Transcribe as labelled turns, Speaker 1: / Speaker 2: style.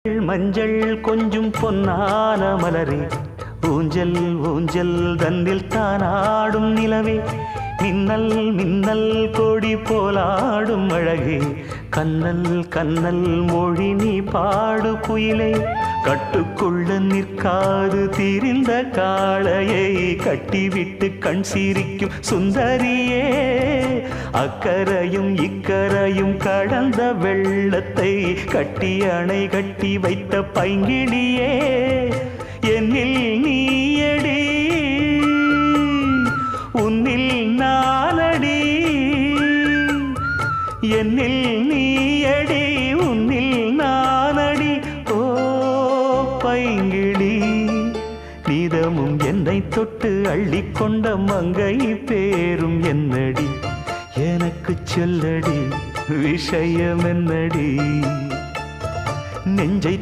Speaker 1: மஞ்சள் கொஞ்சம் பொன்னான மலரே, ஊஞ்சல் ஊஞ்சல் தன்னில் தானாடும் நிலவே, மின்னல் மின்னல் கொடி போலாடும் அழகே, கண்ணல் கண்ணல் மொழி நீ பாடு குயிலே, கட்டுக்குள்ள நிற்காது திரிந்த காளையை கட்டிவிட்டு கண் சிரிக்கும் சுந்தரியே, அக்கரையும் இக்கரையும் கடந்த வெள்ளத்தை கட்டி அணை கட்டி வைத்த பைங்கிளியே, என்னில் நீயடி உன்னில் நானடி, என்னில் நீயடி உன்னில் நானடி. ஓ பைங்கிளி, நீதமும் என்னை தொட்டு அள்ளிக்கொண்ட மங்கை பேரும் என்னடி, எனக்கு சொல்லடி விஷயம் என்னடி, நெஞ்சை